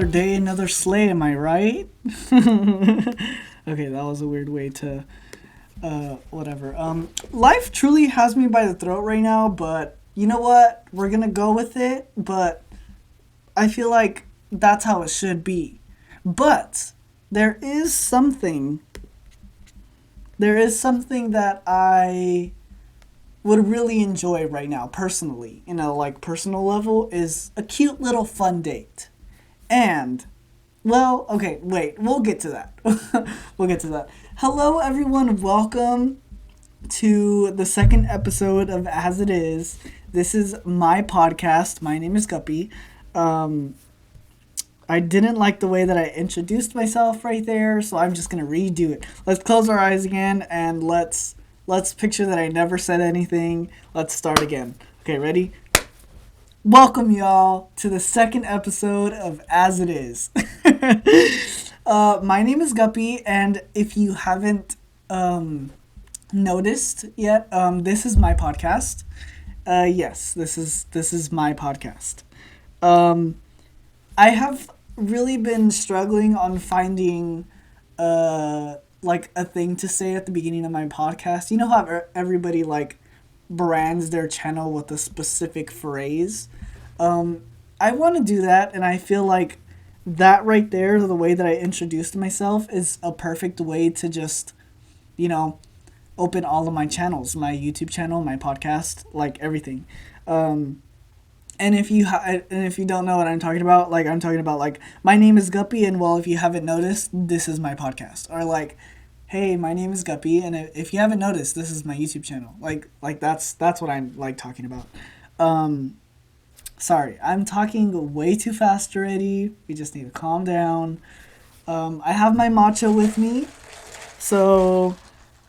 day, another slay, am I right? Okay, that was a weird way to, whatever. Life truly has me by the throat right now, but you know what? We're gonna go with it, but I feel like that's how it should be. But there is something, that I would really enjoy right now, personally, personal level, is a cute little fun date. And, well, okay, wait, we'll get to that. We'll get to that. Hello, everyone. Welcome to the second episode of As It Is. This is my podcast. My name is Guppy. I didn't like the way that I introduced myself right there, so I'm just going to redo it. Let's close our eyes again, and let's picture that I never said anything. Let's start again. Okay, ready? Welcome, y'all, to the second episode of As It Is. My name is Guppy, and if you haven't noticed yet, this is my podcast. Yes, this is my podcast. I have really been struggling on finding a thing to say at the beginning of my podcast. You know how everybody brands their channel with a specific phrase? I want to do that, and I feel like that right there, the way that I introduced myself, is a perfect way to just, open all of my channels, my YouTube channel, my podcast, everything. And if you don't know what I'm talking about, I'm talking about my name is Guppy, and well, if you haven't noticed, this is my podcast. Or hey, my name is Guppy, and if you haven't noticed, this is my YouTube channel. That's what I'm talking about. Sorry, I'm talking way too fast already. We just need to calm down. I have my matcha with me, so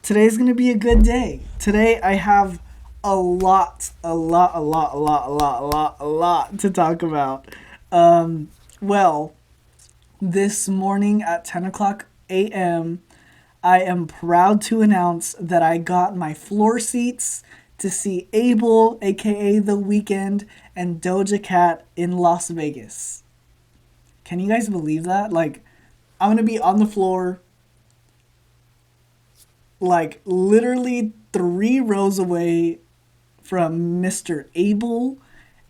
today's gonna be a good day. Today I have a lot to talk about. Well, this morning at 10 o'clock a.m., I am proud to announce that I got my floor seats to see Abel, aka The Weeknd, and Doja Cat in Las Vegas. Can you guys believe that? I'm gonna be on the floor, literally 3 rows away from Mr. Abel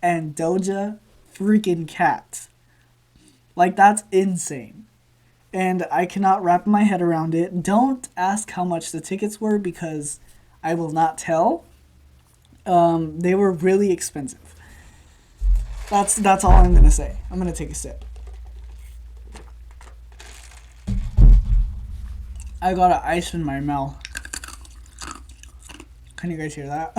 and Doja freaking Cat. That's insane. And I cannot wrap my head around it. Don't ask how much the tickets were, because I will not tell. They were really expensive. That's all I'm gonna say. I'm gonna take a sip. I got an ice in my mouth. Can you guys hear that?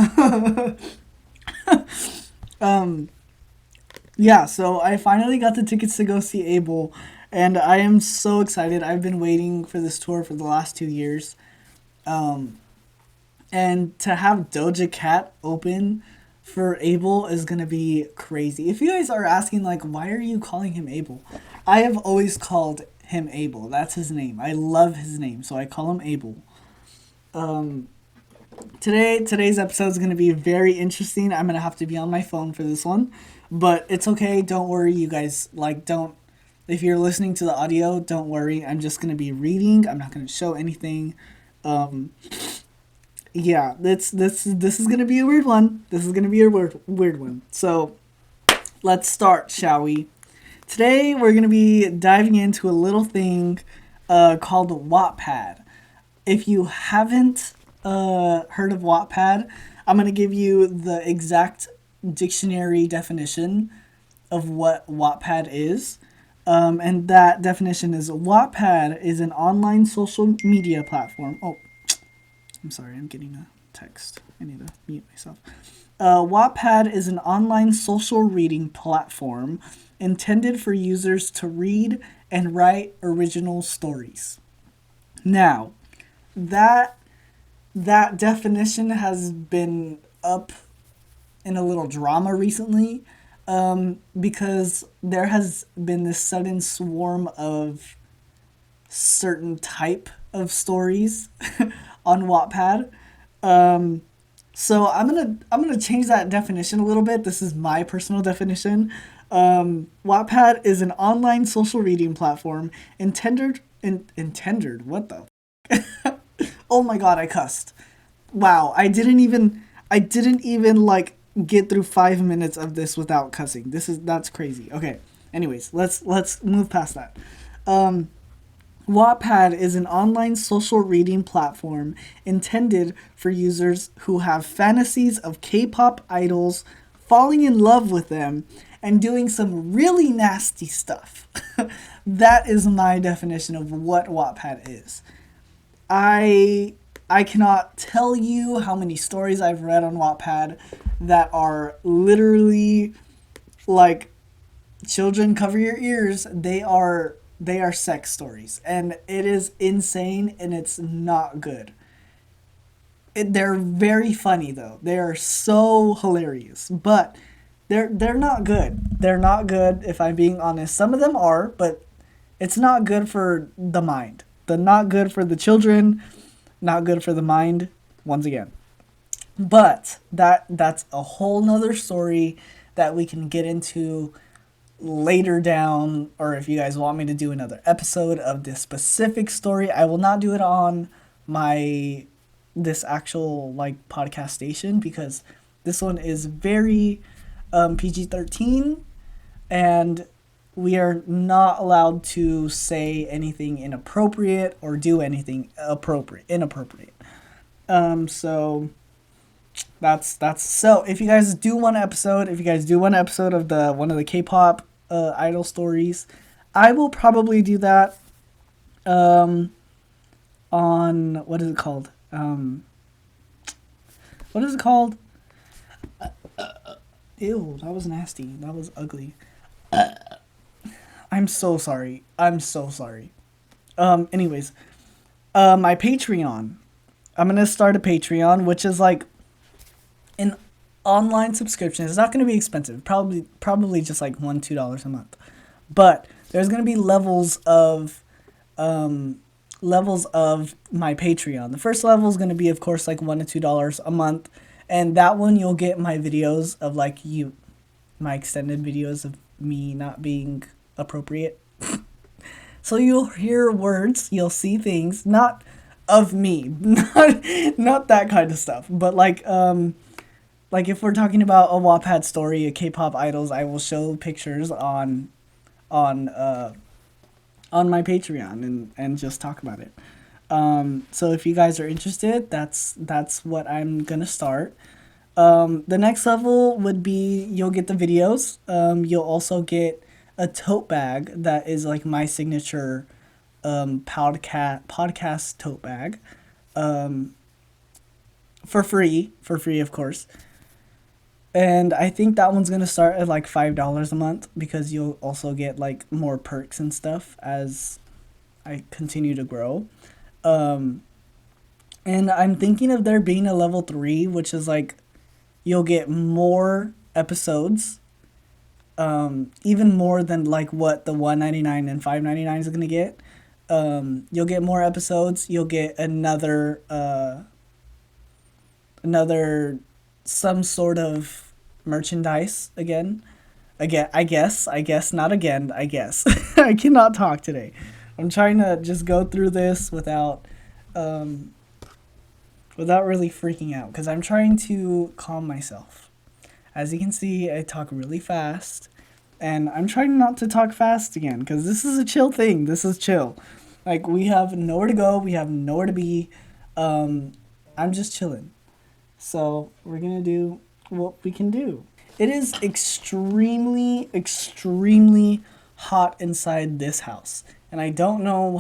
Yeah, so I finally got the tickets to go see Abel, and I am so excited. I've been waiting for this tour for the last 2 years. And to have Doja Cat open for Abel is going to be crazy. If you guys are asking, why are you calling him Abel? I have always called him Abel. That's his name. I love his name, so I call him Abel. Today's episode is going to be very interesting. I'm going to have to be on my phone for this one, but it's okay. Don't worry, you guys. If you're listening to the audio, don't worry. I'm just going to be reading. I'm not going to show anything. Yeah, this is going to be a weird one. This is going to be a weird one. So let's start, shall we? Today we're going to be diving into a little thing called Wattpad. If you haven't heard of Wattpad, I'm going to give you the exact dictionary definition of what Wattpad is. And that definition is: Wattpad is an online social media platform. Oh, I'm sorry, I'm getting a text. I need to mute myself. Wattpad is an online social reading platform intended for users to read and write original stories. Now, that definition has been up in a little drama recently, because there has been this sudden swarm of certain type of stories on Wattpad. So I'm gonna change that definition a little bit. This is my personal definition. Wattpad is an online social reading platform intended. What the? Oh my god, I cussed. Wow, I didn't even like get through 5 minutes of this without cussing. That's crazy. Okay. Anyways, let's move past that. Um, Wattpad is an online social reading platform intended for users who have fantasies of K-pop idols, falling in love with them, and doing some really nasty stuff. That is my definition of what Wattpad is. I I cannot tell you how many stories I've read on Wattpad that are literally like, children cover your ears. They are sex stories, and it is insane, and it's not good. They're very funny though. They are so hilarious, but they're not good. They're not good if I'm being honest. Some of them are, but it's not good for the mind. The not good for the children, not good for the mind. Once again, but that's a whole nother story that we can get into later down, or if you guys want me to do another episode of this specific story. I will not do it on my this actual like podcast station, because this one is very PG-13, and we are not allowed to say anything inappropriate or do anything inappropriate. So that's so if you guys do want an episode, of the one of the K-pop idol stories, I will probably do that on what is it called? What is it called? Ew, that was nasty. That was ugly. I'm so sorry. Anyways, my Patreon. I'm gonna start a Patreon, which is like an online subscription. It's not gonna be expensive. Probably just like $1-2 a month. But there's gonna be levels of my Patreon. The first level is gonna be, of course, like $1 to $2 a month, and that one you'll get my videos of my extended videos of me not being appropriate. So you'll hear words, you'll see things, not of me, not that kind of stuff, but like if we're talking about a Wattpad story, a K-pop idols, I will show pictures on my Patreon and just talk about it. So if you guys are interested, that's what I'm gonna start. The next level would be you'll get the videos. You'll also get a tote bag that is like my signature podcast tote bag, for free, of course. And I think that one's gonna start at like $5 a month, because you'll also get like more perks and stuff as I continue to grow. And I'm thinking of there being a level 3, which is like you'll get more episodes, even more than like what the $1.99 and $5.99 is gonna get. You'll get more episodes. You'll get another some sort of merchandise again. I guess, not again, I guess. I cannot talk today. I'm trying to just go through this without really freaking out, because I'm trying to calm myself. As you can see, I talk really fast, and I'm trying not to talk fast again, because this is a chill thing. This is chill. Like, we have nowhere to go, we have nowhere to be. I'm just chilling. So we're gonna do what we can do. It is extremely, extremely hot inside this house, and I don't know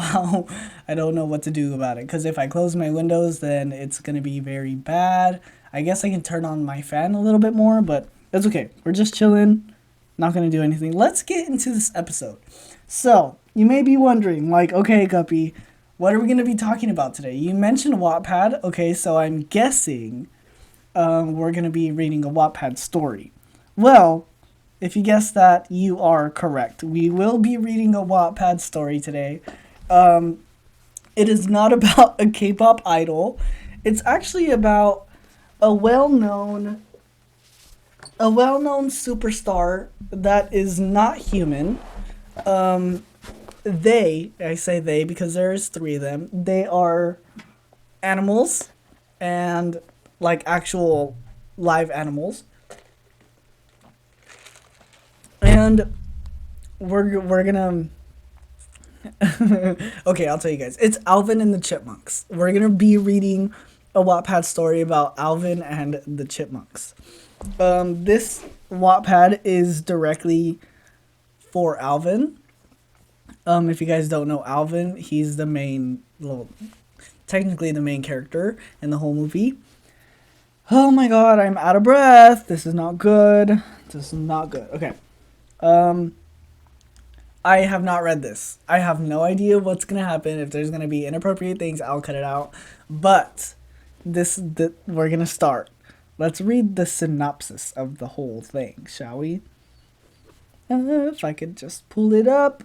I don't know what to do about it, because if I close my windows, then it's gonna be very bad. I guess I can turn on my fan a little bit more, but that's okay. We're just chilling, not gonna do anything. Let's get into this episode. So you may be wondering, like, okay, Guppy, what are we gonna be talking about today? You mentioned Wattpad. Okay, so I'm guessing we're going to be reading a Wattpad story. Well, if you guessed that, you are correct. We will be reading a Wattpad story today. It is not about a K-pop idol. It's actually about a well-known A well-known superstar that is not human. I say they because there's three of them. They are animals and like actual live animals. And we're gonna okay, I'll tell you guys. It's Alvin and the Chipmunks. We're gonna be reading a Wattpad story about Alvin and the Chipmunks. This Wattpad is directly for Alvin. If you guys don't know Alvin, he's the main, well, technically the main character in the whole movie. Oh my god, I'm out of breath. This is not good. This is not good. Okay. I have not read this. I have no idea what's gonna happen. If there's gonna be inappropriate things, I'll cut it out. But we're gonna start. Let's read the synopsis of the whole thing, shall we? If I could just pull it up.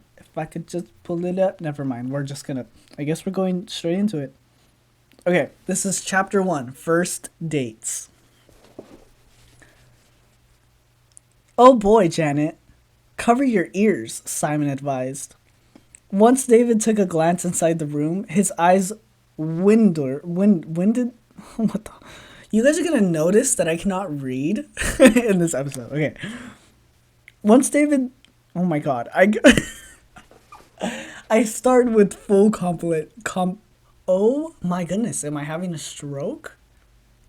Never mind. I guess we're going straight into it. Okay, this is chapter 1, First Dates. Oh boy, Janet. Cover your ears, Simon advised. Once David took a glance inside the room, his eyes winded. What the? You guys are gonna notice that I cannot read in this episode. Okay. Once David, oh my god, I start with full oh my goodness, am I having a stroke?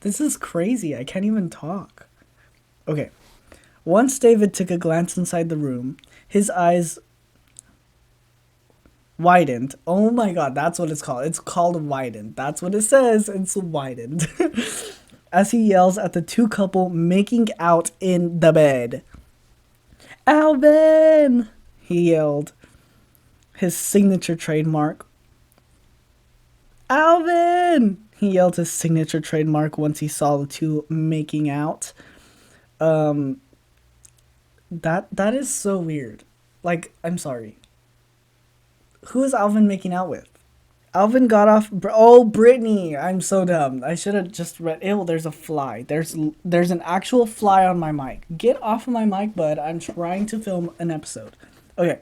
This is crazy. I can't even talk. Okay. Once David took a glance inside the room, his eyes widened. Oh my god, that's what it's called. It's called widened. That's what it says. It's widened. As he yells at the two couple making out in the bed. Alvin! He yelled. His signature trademark. Alvin! He yelled his signature trademark once he saw the two making out. That is so weird. Like, I'm sorry. Who is Alvin making out with? Alvin got off. Brittany. I'm so dumb. I should have just read. Ew, there's a fly. There's an actual fly on my mic. Get off of my mic, bud. I'm trying to film an episode. Okay.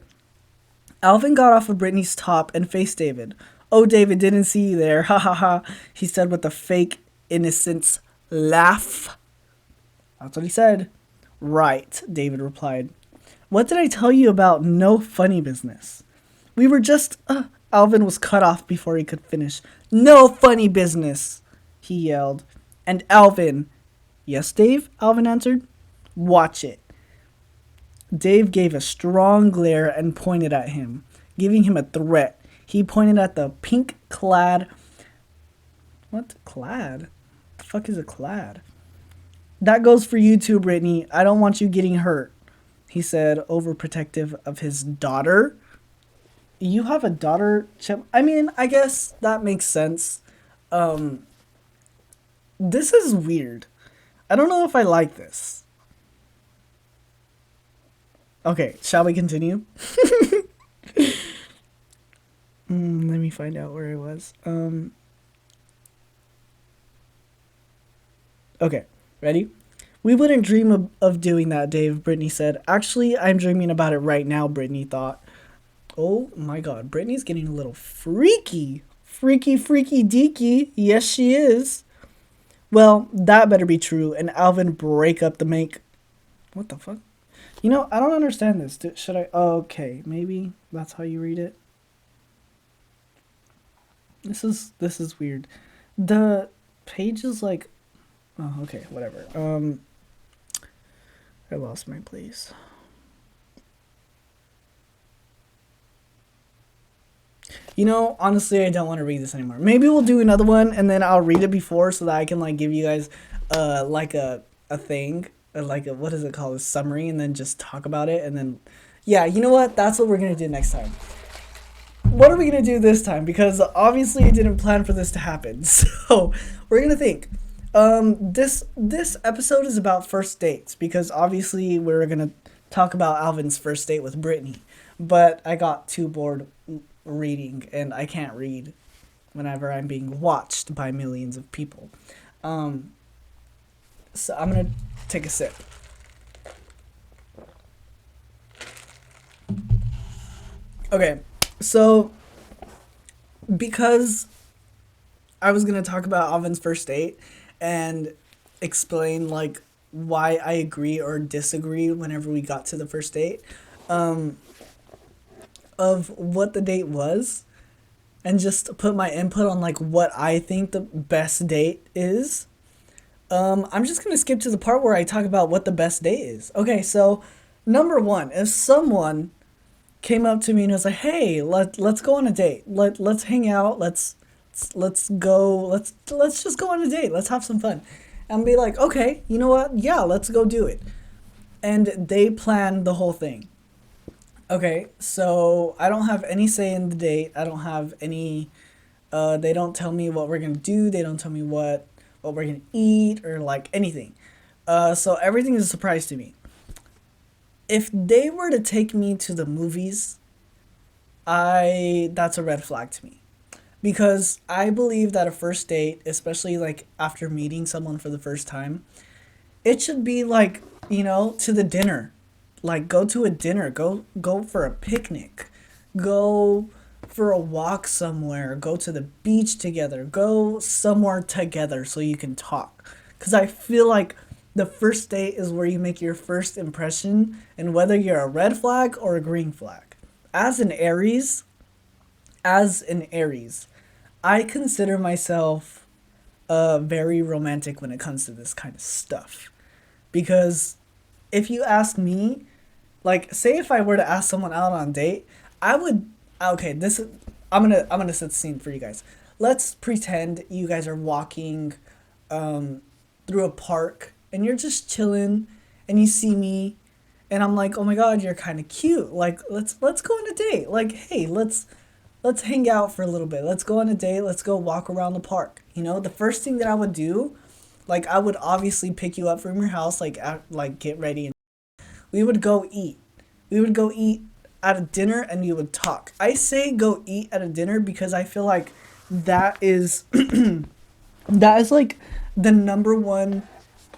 Alvin got off of Brittany's top and faced David. Oh, David, didn't see you there. Ha ha ha. He said with a fake innocence laugh. That's what he said. Right, David replied. What did I tell you about no funny business? We were just... Alvin was cut off before he could finish. No funny business, he yelled. And Alvin... Yes, Dave, Alvin answered. Watch it. Dave gave a strong glare and pointed at him, giving him a threat. He pointed at the pink-clad... What? Clad? The fuck is a clad? That goes for you too, Brittany. I don't want you getting hurt, he said, overprotective of his daughter. You have a daughter, Chip? I mean, I guess that makes sense. This is weird. I don't know if I like this. Okay, shall we continue? Let me find out where I was. Okay, ready? We wouldn't dream of doing that, Dave, Brittany said. Actually, I'm dreaming about it right now, Brittany thought. Oh my god, Brittany's getting a little freaky. Freaky deaky. Yes, she is. Well, that better be true, and Alvin break up the make... What the fuck? You know, I don't understand this. Should I... Okay, maybe that's how you read it. This is weird. The page is like... Oh, okay, whatever. I lost my place. You know, honestly, I don't want to read this anymore. Maybe we'll do another one, and then I'll read it before so that I can, like, give you guys, like, a thing. Like, what is it called? A summary, and then just talk about it, and then... Yeah, you know what? That's what we're going to do next time. What are we going to do this time? Because, obviously, I didn't plan for this to happen. So, we're going to think. This episode is about first dates, because, obviously, we're going to talk about Alvin's first date with Brittany. But I got too bored reading, and I can't read whenever I'm being watched by millions of people. So I'm gonna take a sip. Okay, so because I was gonna talk about Alvin's first date and explain like why I agree or disagree whenever we got to the first date, um, of what the date was, and just put my input on like what I think the best date is. I'm just gonna skip to the part where I talk about what the best date is. Okay, so number one, if someone came up to me and was like, "Hey, let's go on a date. Let's hang out. Let's go. Let's just go on a date. Let's have some fun." And be like, "Okay, you know what? Yeah, let's go do it." And they plan the whole thing. Okay, so I don't have any say in the date. I don't have any. They don't tell me what we're gonna do. They don't tell me what we're gonna eat or like anything. So everything is a surprise to me. If they were to take me to the movies, I that's a red flag to me because I believe that a first date, especially like after meeting someone for the first time, it should be like, to the dinner. Like go to a dinner, go for a picnic. Go for a walk somewhere, go to the beach together, go somewhere together so you can talk. Cuz I feel like the first date is where you make your first impression and whether you're a red flag or a green flag. As an Aries, as an Aries, I consider myself very romantic when it comes to this kind of stuff. Because if you ask me, like, say if I were to ask someone out on a date, I would. Okay, this is. I'm gonna set the scene for you guys. Let's pretend you guys are walking, um, through a park and you're just chilling, and you see me, and I'm like, oh my god, you're kind of cute. Like, let's go on a date. Like, hey, let's hang out for a little bit. Let's go on a date. Let's go walk around the park. The first thing that I would do, like, I would obviously pick you up from your house, like get ready, and we would go eat. We would go eat at a dinner, and we would talk. I say go eat at a dinner because I feel like that is that is like the number one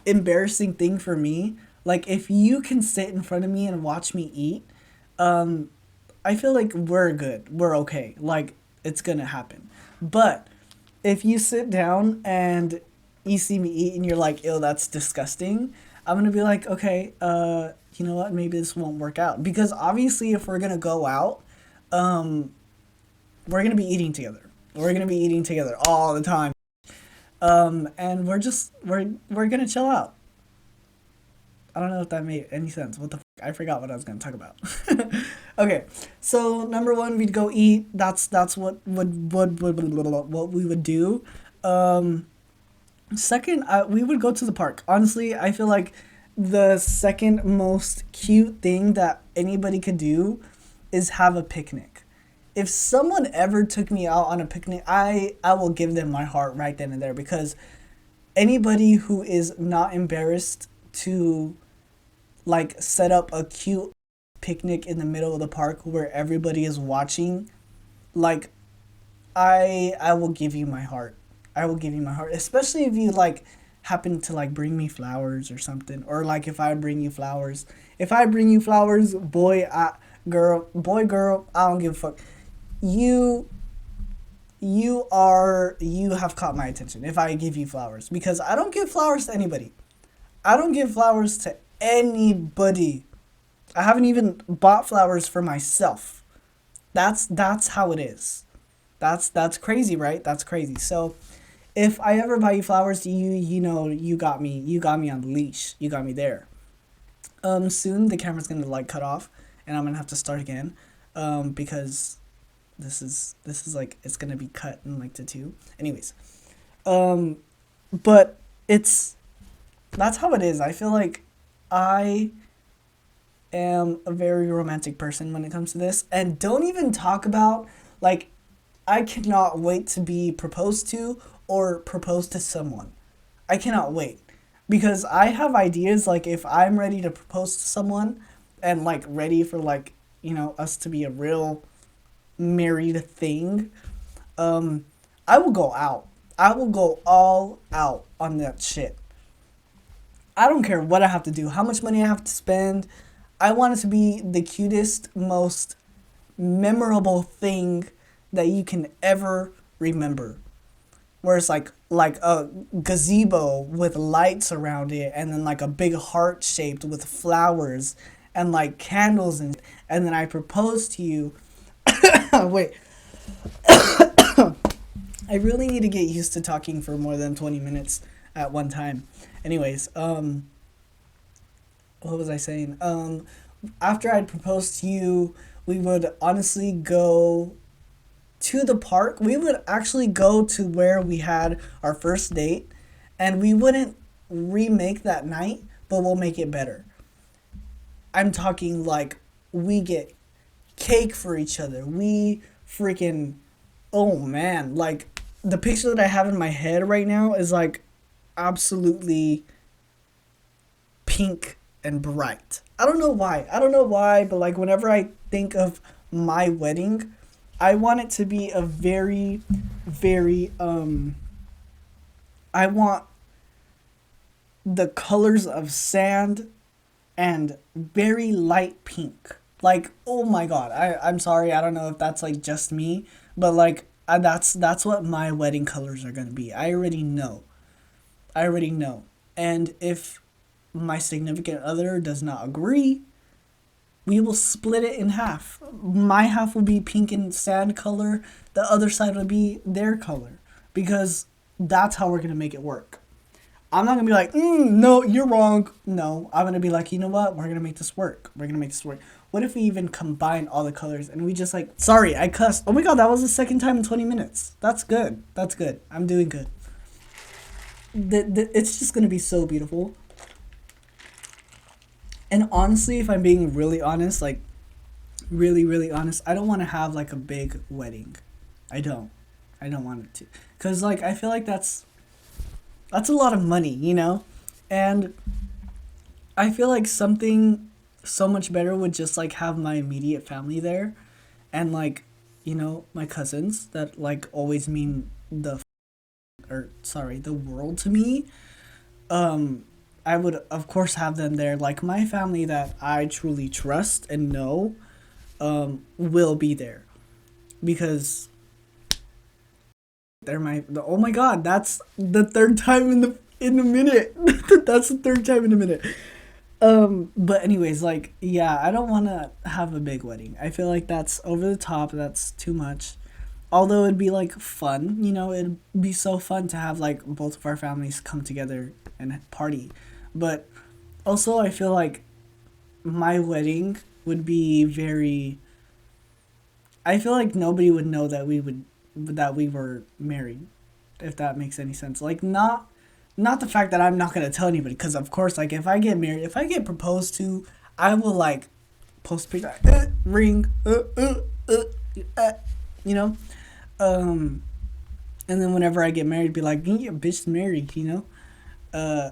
embarrassing thing for me. Like if you can sit in front of me and watch me eat, um, I feel like we're good. We're okay. Like it's gonna happen. But if you sit down and you see me eat and you're like, ew, that's disgusting, I'm gonna be like, okay, you know what? Maybe this won't work out. Because obviously, if we're gonna go out, um, we're gonna be eating together. We're gonna be eating together all the time. And we're gonna chill out. I don't know if that made any sense. What the I forgot what I was gonna talk about. Okay, so number one, we'd go eat. That's what we would do. Um, Second, we would go to the park. Honestly, I feel like the second most cute thing that anybody could do is have a picnic. If someone ever took me out on a picnic, I will give them my heart right then and there because anybody who is not embarrassed to like set up a cute picnic in the middle of the park where everybody is watching, like I will give you my heart. I will give you my heart, especially if you like happen to like bring me flowers or something, or like if I bring you flowers. If I bring you flowers, girl, I don't give a fuck. You you have caught my attention if I give you flowers because I don't give flowers to anybody. I don't give flowers to anybody. I haven't even bought flowers for myself. That's how it is. That's crazy, right? That's crazy. So if I ever buy you flowers, you got me on the leash. You got me there. Soon the camera's gonna like cut off, and I'm gonna have to start again, because this is like it's gonna be cut in like to two. Anyways, um, but it's that's how it is. I feel like I am a very romantic person when it comes to this, and don't even talk about like I cannot wait to be proposed to or propose to someone. I cannot wait because I have ideas like if I'm ready to propose to someone and like ready for like, us to be a real married thing, um I will go out. I will go all out on that shit. I don't care what I have to do, how much money I have to spend. I want it to be the cutest, most memorable thing that you can ever remember. Where it's like a gazebo with lights around it, and then like a big heart shaped with flowers and like candles, and then I proposed to you. Wait, I really need to get used to talking for more than 20 minutes at one time. Anyways, what was I saying? After I'd proposed to you, we would honestly go to the park. We would actually go to where we had our first date, and we wouldn't remake that night, but we'll make it better. I'm talking like we get cake for each other. We freaking, oh man, like the picture that I have in my head right now is like absolutely pink and bright. I don't know why. I don't know why, but like whenever I think of my wedding, I want it to be a very, very I want the colors of sand and very light pink. Like, oh my god. I'm sorry. I don't know if that's like just me, but like that's what my wedding colors are going to be. I already know. I already know. And if my significant other does not agree, we will split it in half. My half will be pink and sand color. The other side will be their color. Because that's how we're going to make it work. I'm not going to be like, no, you're wrong. No, I'm going to be like, you know what? We're going to make this work. We're going to make this work. What if we even combine all the colors and we just like, sorry, I cussed. Oh my god, that was the second time in 20 minutes. That's good. That's good. I'm doing good. It's just going to be so beautiful. And honestly, if I'm being really honest, like really, really honest, I don't want to have like a big wedding. I don't want it to. Because like, I feel like that's a lot of money, you know? And I feel like something so much better would just like have my immediate family there. And like, you know, my cousins that like always mean the world to me. I would, of course, have them there. Like, my family that I truly trust and know will be there. Because they're oh my god, that's the third time in a minute. That's the third time in a minute. But anyways, like, yeah, I don't want to have a big wedding. I feel like that's over the top. That's too much. Although it'd be, like, fun. You know, it'd be so fun to have, like, both of our families come together and party. But also, I feel like my wedding would be very. I feel like nobody would know that we were married, if that makes any sense. Like not the fact that I'm not gonna tell anybody, because of course, like if I get married, if I get proposed to, I will like post a picture, ring, you know, and then whenever I get married, be like, yeah, bitch married, you know. Uh,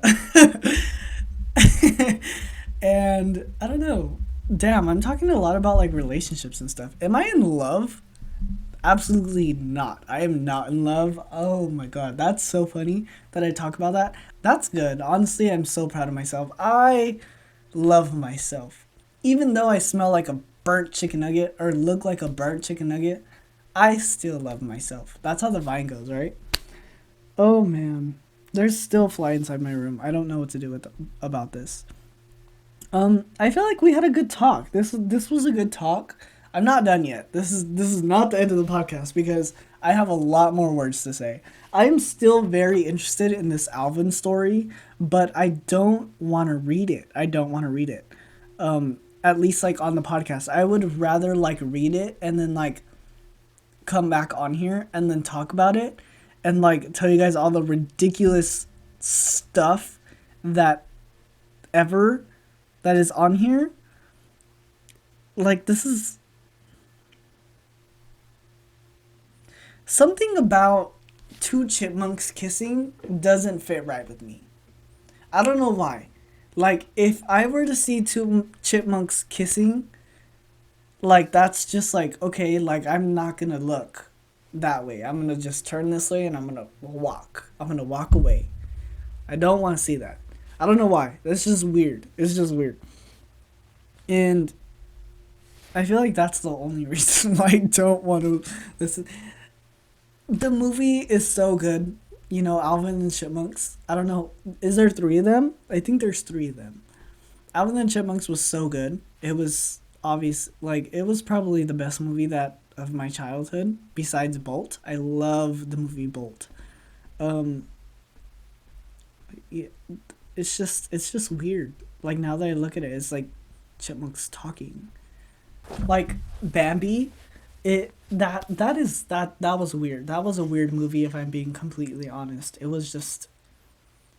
and I don't know. Damn, I'm talking a lot about like relationships and stuff. Am I in love? Absolutely not. I am not in love. Oh my god, that's so funny that I talk about that. That's good. Honestly, I'm so proud of myself. I love myself. Even though I smell like a burnt chicken nugget or look like a burnt chicken nugget, I still love myself. That's how the vine goes, right? Oh man. There's still fly inside my room. I don't know what to do about this. I feel like we had a good talk. This was a good talk. I'm not done yet. This is not the end of the podcast because I have a lot more words to say. I am still very interested in this Alvin story, but I don't want to read it. At least like on the podcast. I would rather like read it and then like come back on here and then talk about it and like tell you guys all the ridiculous stuff that is on here. Like, this is something about two chipmunks kissing doesn't fit right with me. I don't know why. Like, if I were to see two chipmunks kissing, like, that's just like, okay, like, I'm not gonna look that way. I'm gonna just turn this way and I'm gonna walk away. I don't want to see that. I don't know why. That's just weird. It's just weird. And I feel like that's the only reason why I don't want to listen. The movie is so good. You know, Alvin and the Chipmunks. I don't know. Is there three of them? I think there's three of them. Alvin and the Chipmunks was so good. It was obvious. Like, it was probably the best movie that of my childhood besides Bolt. I love the movie Bolt. Um, yeah, it's just weird. Like, now that I look at it, it's like chipmunks talking. Like Bambi, that was weird. That was a weird movie if I'm being completely honest. It was just,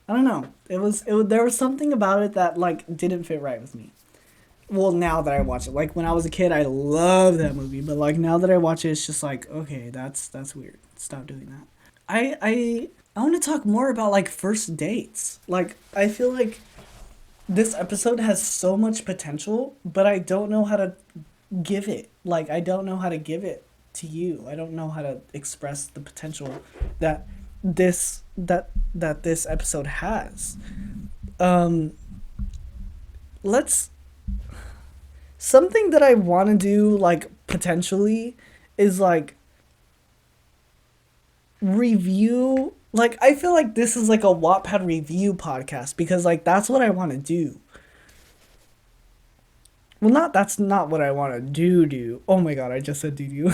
I don't know. There was something about it that like didn't fit right with me. Well, now that I watch it, like when I was a kid, I loved that movie, but like now that I watch it, it's just like, okay, that's weird. Stop doing that. I want to talk more about like first dates. Like I feel like this episode has so much potential, but I don't know how to give it. Like I don't know how to give it to you. I don't know how to express the potential that this episode has. Um let's Something that I want to do like potentially is like review, like I feel like this is like a Wattpad review podcast because like that's what I want to do. Well, not that's not what I want to do. Oh my god, I just said do.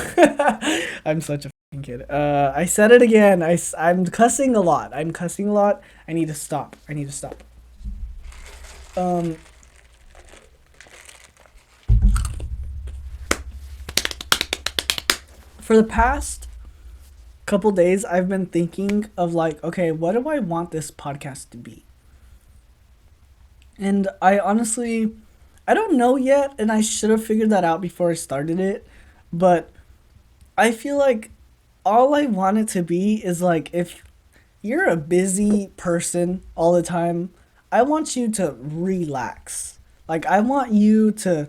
I'm such a fucking kid. I said it again. I'm cussing a lot. I'm cussing a lot. I need to stop. I need to stop. Um, for the past couple days, I've been thinking of like, okay, what do I want this podcast to be? And I don't know yet, and I should have figured that out before I started it. But I feel like all I want it to be is like if you're a busy person all the time, I want you to relax. Like I want you to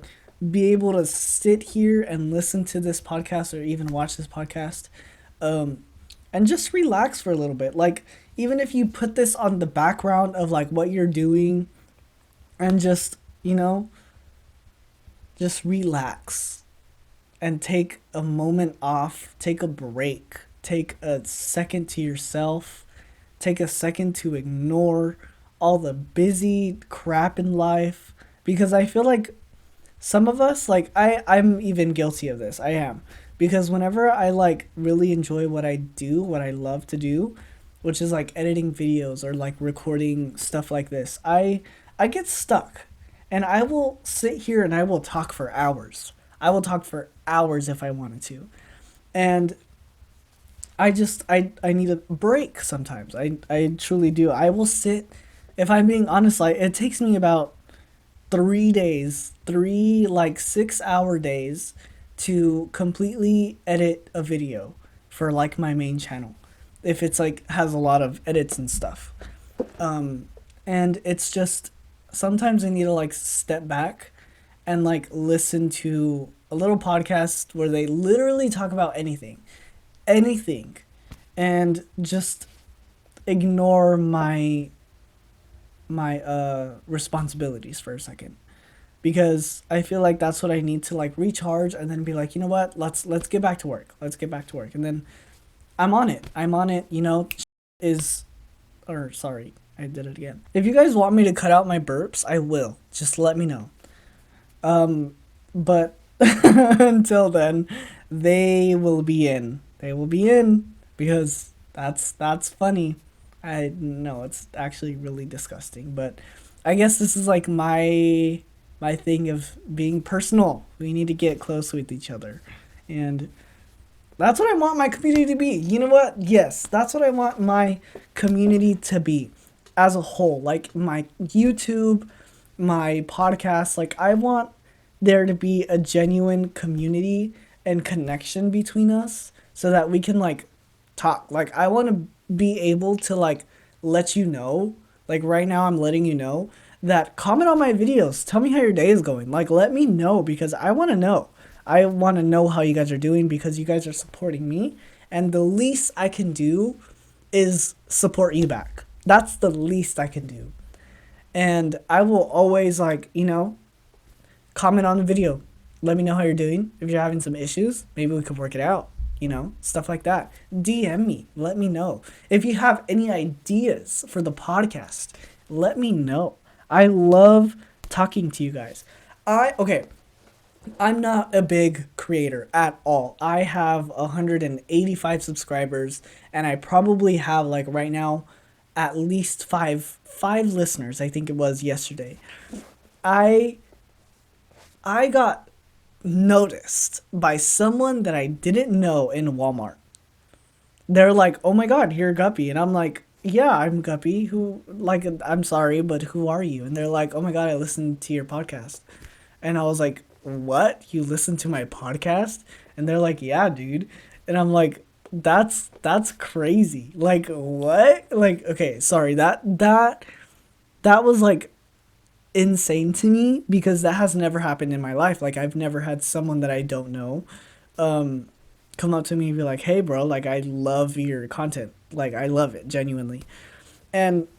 be able to sit here and listen to this podcast or even watch this podcast, um, and just relax for a little bit. Like even if you put this on the background of like what you're doing and just, just relax and take a moment off, take a break, take a second to yourself, take a second to ignore all the busy crap in life. Because I feel like some of us, like I'm even guilty of this. I am. Because whenever I like really enjoy what I do, what I love to do, which is like editing videos or like recording stuff like this, I get stuck. And I will sit here and I will talk for hours. I will talk for hours if I wanted to. And I need a break sometimes. I truly do. I will sit, if I'm being honest, like it takes me about 3 days, three like 6 hour days to completely edit a video for like my main channel. If it's like has a lot of edits and stuff. And it's just sometimes I need to like step back and like listen to a little podcast where they literally talk about anything, and just ignore my responsibilities for a second, because I feel like that's what I need to like recharge and then be like, you know what, let's get back to work. Let's get back to work. And then I'm on it, is or sorry, I did it again. If you guys want me to cut out my burps, I will. Just let me know. But until then, they will be in. They will be in because that's funny. I know it's actually really disgusting, but I guess this is like my thing of being personal. We need to get close with each other. And that's what I want my community to be. You know what? Yes, that's what I want my community to be as a whole. Like my YouTube, my podcast, like I want there to be a genuine community and connection between us so that we can like talk. Like I want to be able to like let you know, like right now I'm letting you know that comment on my videos. Tell me how your day is going. Like let me know because I want to know. I want to know how you guys are doing because you guys are supporting me, and the least I can do is support you back. That's the least I can do. And I will always like, comment on the video. Let me know how you're doing. If you're having some issues, maybe we could work it out. Stuff like that. DM me. Let me know. If you have any ideas for the podcast, let me know. I love talking to you guys. Okay, I'm not a big creator at all. I have 185 subscribers, and I probably have, like, right now at least five listeners. I think it was yesterday. I I got noticed by someone that I didn't know in Walmart. They're like, "Oh my God, you're Guppy," and I'm like, "Yeah, I'm Guppy. Who? Like, I'm sorry, but who are you?" And they're like, "Oh my God, I listened to your podcast," and I was like, "What? You listen to my podcast?" And they're like, "Yeah, dude," and I'm like, "That's crazy. Like, what? Like, okay, sorry, that was like insane to me because that has never happened in my life. Like, I've never had someone that I don't know um come up to me and be like, "Hey bro, like, I love your content. Like, I love it genuinely." And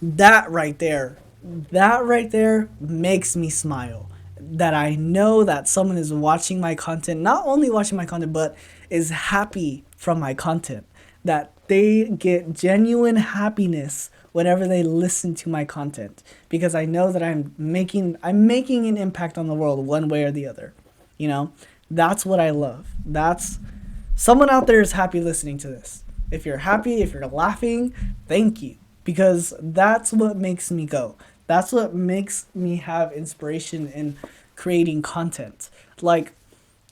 that right there, that right there makes me smile. That I know that someone is watching my content, not only watching my content, but is happy from my content. That they get genuine happiness whenever they listen to my content because I know that I'm making an impact on the world one way or the other. You know? That's what I love. That's someone out there is happy listening to this. If you're happy, if you're laughing, thank you. Because that's what makes me go. That's what makes me have inspiration in creating content. Like,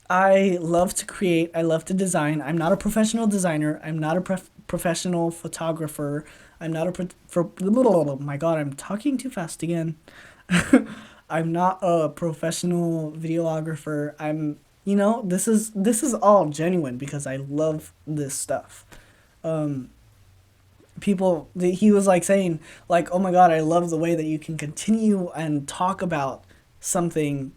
I love to create, I love to design. I'm not a professional designer, I'm not a professional photographer. I'm not a oh my God, I'm talking too fast again. I'm not a professional videographer. This is all genuine because I love this stuff. Um he was like saying, like, "Oh my God, I love the way that you can continue and talk about something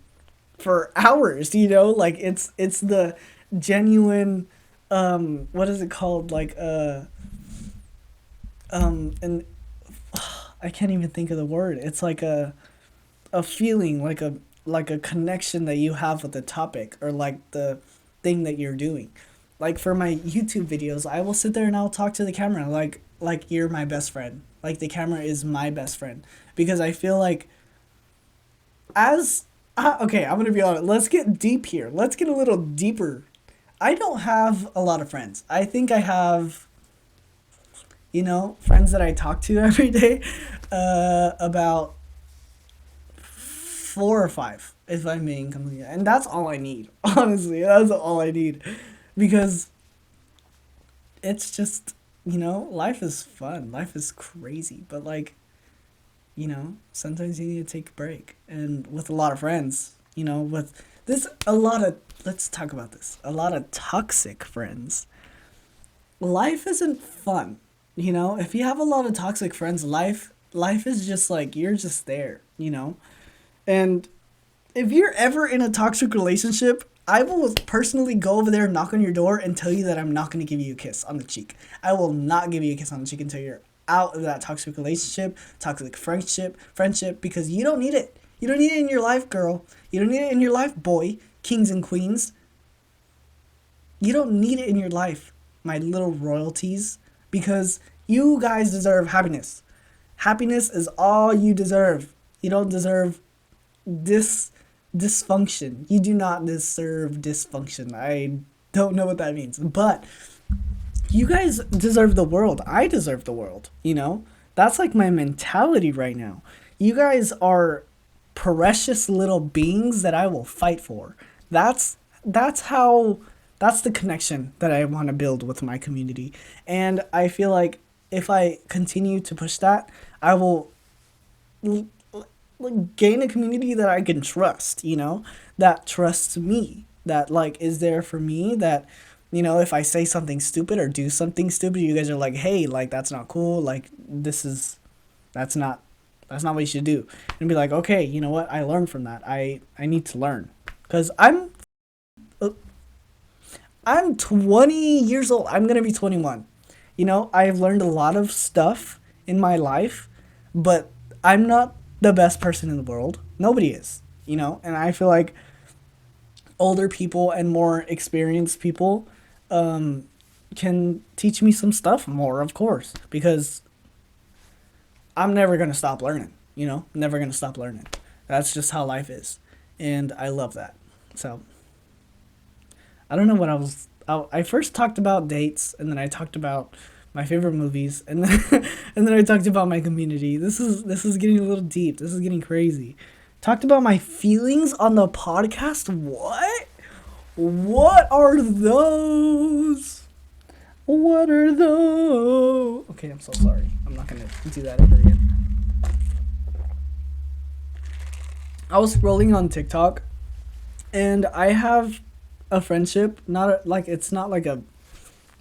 for hours." Like, it's the genuine, what is it called, like, and I can't even think of the word. It's like a feeling, like a connection that you have with the topic or like the thing that you're doing. Like, for my YouTube videos, I will sit there and I'll talk to the camera like you're my best friend. Like, the camera is my best friend because I feel like as okay, I'm gonna be honest. Let's get deep here. Let's get a little deeper. I don't have a lot of friends. I think I have, friends that I talk to every day, about 4 or 5, if I'm being completely, and that's all I need. Honestly, that's all I need, because it's just, life is fun. Life is crazy, but, like, sometimes you need to take a break. And with a lot of friends, with this, let's talk about this. A lot of toxic friends. Life isn't fun. If you have a lot of toxic friends, life is just like, you're just there. And if you're ever in a toxic relationship, I will personally go over there, knock on your door, and tell you that I'm not going to give you a kiss on the cheek. I will not give you a kiss on the cheek until you're out of that toxic relationship, toxic friendship, because you don't need it. You don't need it in your life, girl. You don't need it in your life, boy, kings and queens. You don't need it in your life, my little royalties, because you guys deserve happiness. Happiness is all you deserve. You don't deserve dysfunction. You do not deserve dysfunction. I don't know what that means, but you guys deserve the world. I deserve the world. That's like my mentality right now. You guys are precious little beings that I will fight for. That's the connection that I want to build with my community. And I feel like if I continue to push that, I will gain a community that I can trust, that trusts me, that, like, is there for me, that, if I say something stupid or do something stupid, you guys are like, "Hey, like, that's not cool. Like, that's not what you should do." And be like, "Okay, you know what? I learned from that. I need to learn." Because I'm 20 years old. I'm going to be 21. I've learned a lot of stuff in my life, but I'm not the best person in the world. Nobody is, and I feel like older people and more experienced people can teach me some stuff more, of course, because I'm never going to stop learning, never going to stop learning. That's just how life is. And I love that. So I don't know what I first talked about dates, and then I talked about my favorite movies, and then and then I talked about my community. This is getting a little deep. This is getting crazy. Talked about my feelings on the podcast. What? What are those? What are those? Okay, I'm so sorry. I'm not gonna do that ever again. I was scrolling on TikTok, and I have a friendship. It's not like a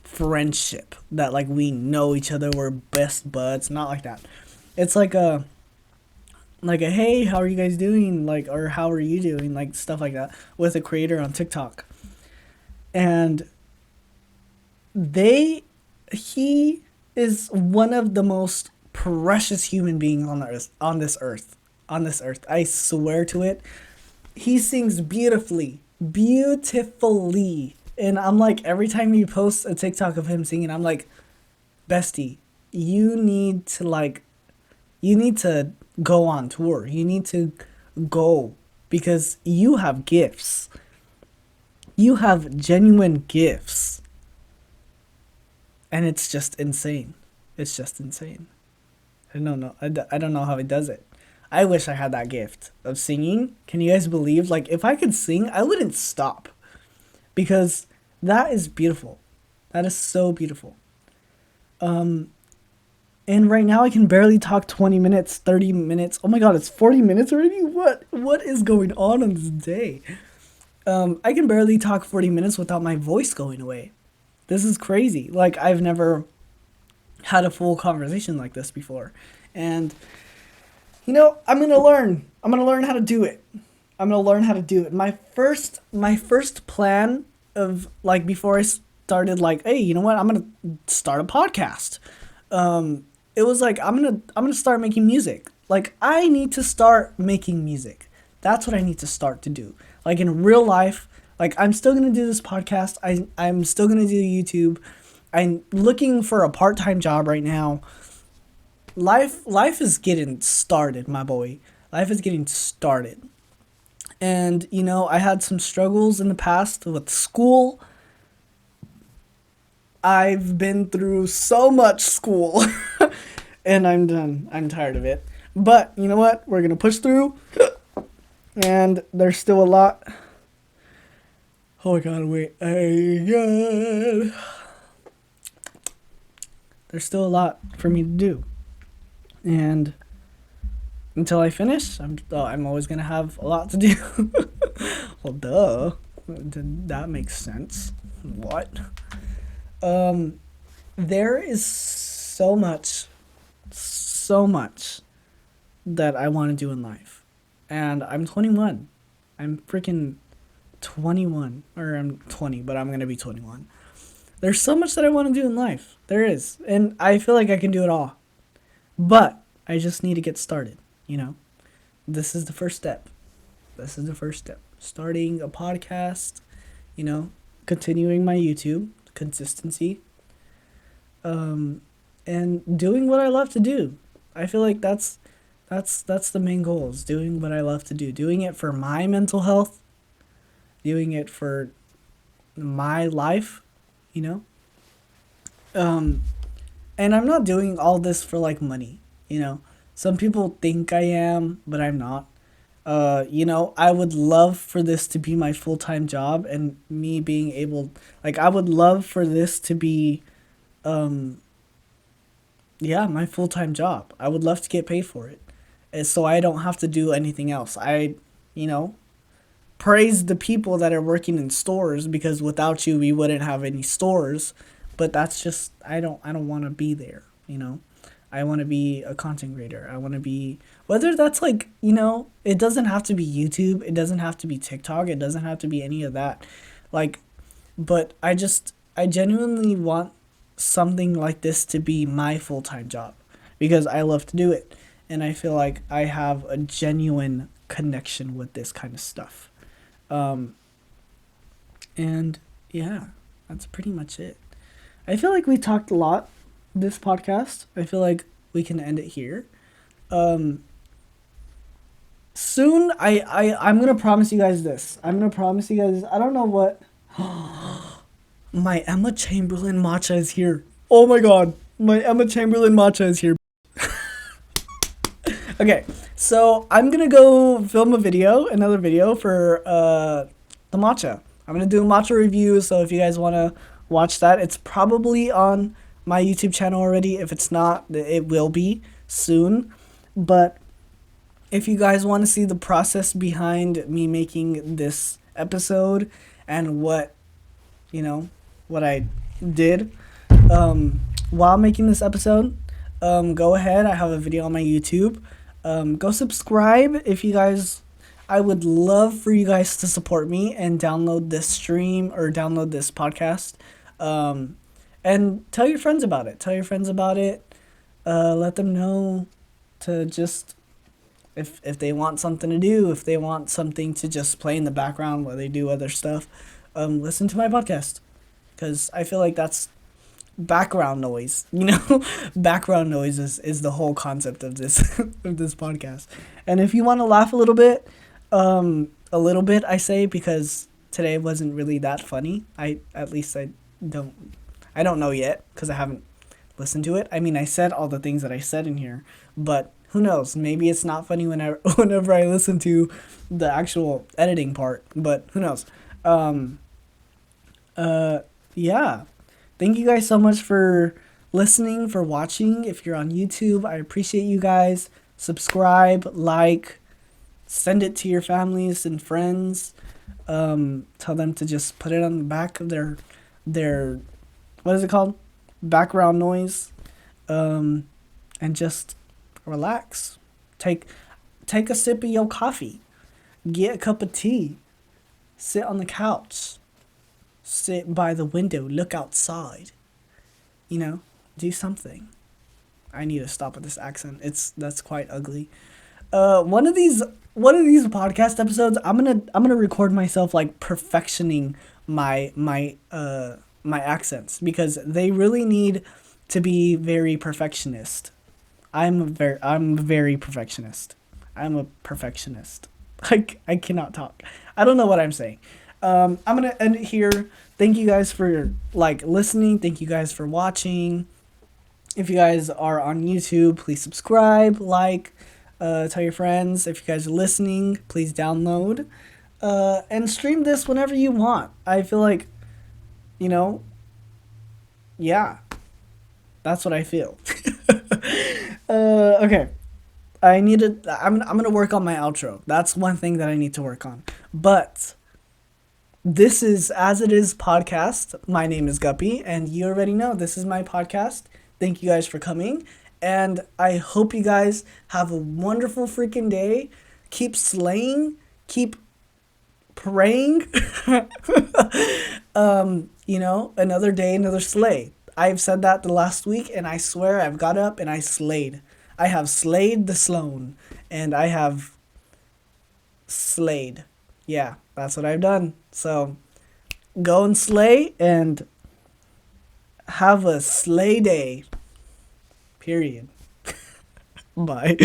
friendship that like we know each other, we're best buds. Not like that. It's like a hey, how are you guys doing? Like, or how are you doing? Like stuff like that with a creator on TikTok, and he is one of the most precious human beings on this earth. I swear to it. He sings beautifully. And I'm like, every time he posts a TikTok of him singing, I'm like, bestie, you need to go on tour. You need to go, because you have gifts. You have genuine gifts. And it's just insane. It's just insane. I don't know. I don't know how he does it. I wish I had that gift of singing. Can you guys believe? Like, if I could sing, I wouldn't stop. Because that is beautiful. That is so beautiful. And right now I can barely talk 20 minutes, 30 minutes. Oh my god, it's 40 minutes already? What is going on this day? I can barely talk 40 minutes without my voice going away. This is crazy. Like, I've never had a full conversation like this before. And I'm going to learn. I'm going to learn how to do it. My first plan of, like, before I started, like, hey, you know what? I'm going to start a podcast. It was like, I'm going to start making music. Like, I need to start making music. That's what I need to start to do. Like, in real life, like, I'm still going to do this podcast. I'm still going to do YouTube. I'm looking for a part-time job right now. Life is getting started, my boy. Life is getting started. And, I had some struggles in the past with school. I've been through so much school. And I'm done. I'm tired of it. But, you know what? We're going to push through. And there's still a lot. Oh my god, wait. God. There's still a lot for me to do. And until I finish, I'm always going to have a lot to do. Well, duh. That makes sense. What? There is so much that I want to do in life. And I'm 21. I'm freaking 21. Or I'm 20, but I'm going to be 21. There's so much that I want to do in life. There is. And I feel like I can do it all. But I just need to get started, This is the first step. Starting a podcast, continuing my YouTube, consistency, and doing what I love to do. I feel like that's the main goal, is doing what I love to do. Doing it for my mental health, doing it for my life, And I'm not doing all this for, like, money, Some people think I am, but I'm not. I would love for this to be my full-time job, and me being able, like, I would love for this to be, my full-time job. I would love to get paid for it. And so I don't have to do anything else. I praise the people that are working in stores, because without you, we wouldn't have any stores. But that's just, I don't want to be there, I want to be a content creator. I want to be, whether that's like, it doesn't have to be YouTube. It doesn't have to be TikTok. It doesn't have to be any of that. Like, but I genuinely want something like this to be my full-time job, because I love to do it. And I feel like I have a genuine connection with this kind of stuff. And yeah, that's pretty much it. I feel like we talked a lot this podcast. I feel like we can end it here. Soon, I'm gonna promise you guys this. I'm gonna promise you guys. I don't know what. My Emma Chamberlain matcha is here. Oh my god, my Emma Chamberlain matcha is here. Okay, so I'm gonna go film another video for the matcha. I'm gonna do a matcha review. So if you guys wanna watch that, it's probably on my YouTube channel already. If it's not, it will be soon. But if you guys want to see the process behind me making this episode and what I did while making this episode, go ahead. I have a video on my YouTube. Go subscribe if you guys. I would love for you guys to support me and download this stream or download this podcast. And tell your friends about it. Let them know to just, if they want something to do, if they want something to just play in the background while they do other stuff, listen to my podcast. Because I feel like that's background noise. Background noise is the whole concept of this of this podcast. And if you want to laugh a little bit, I say, because today wasn't really that funny. I don't know yet, because I haven't listened to it. I mean, I said all the things that I said in here, but who knows? Maybe it's not funny whenever I listen to the actual editing part, but who knows? Yeah. Thank you guys so much for listening, for watching. If you're on YouTube, I appreciate you guys. Subscribe, like, send it to your families and friends. Tell them to just put it on the back of their what is it called? Background noise. And just relax. Take a sip of your coffee. Get a cup of tea. Sit on the couch. Sit by the window. Look outside. Do something. I need to stop with this accent. That's quite ugly. One of these podcast episodes, I'm gonna record myself like perfectioning my accents, because they really need to be very perfectionist. I'm very perfectionist. I'm a perfectionist. I cannot talk. I don't know what I'm saying. I'm gonna end it here. Thank you guys for listening. Thank you guys for watching. If you guys are on YouTube, please subscribe, tell your friends. If you guys are listening, please download, and stream this whenever you want. I feel like, yeah, that's what I feel. Okay. I'm gonna work on my outro. That's one thing that I need to work on. But this is As It Is podcast. My name is Guppy, and you already know this is my podcast. Thank you guys for coming, and I hope you guys have a wonderful freaking day. Keep slaying, keep praying. Another day, another slay. I've said that the last week, and I swear I've got up and I slayed. I have slayed the Sloan, and I have slayed. Yeah, that's what I've done. So go and slay, and have a slay day. Period. Bye.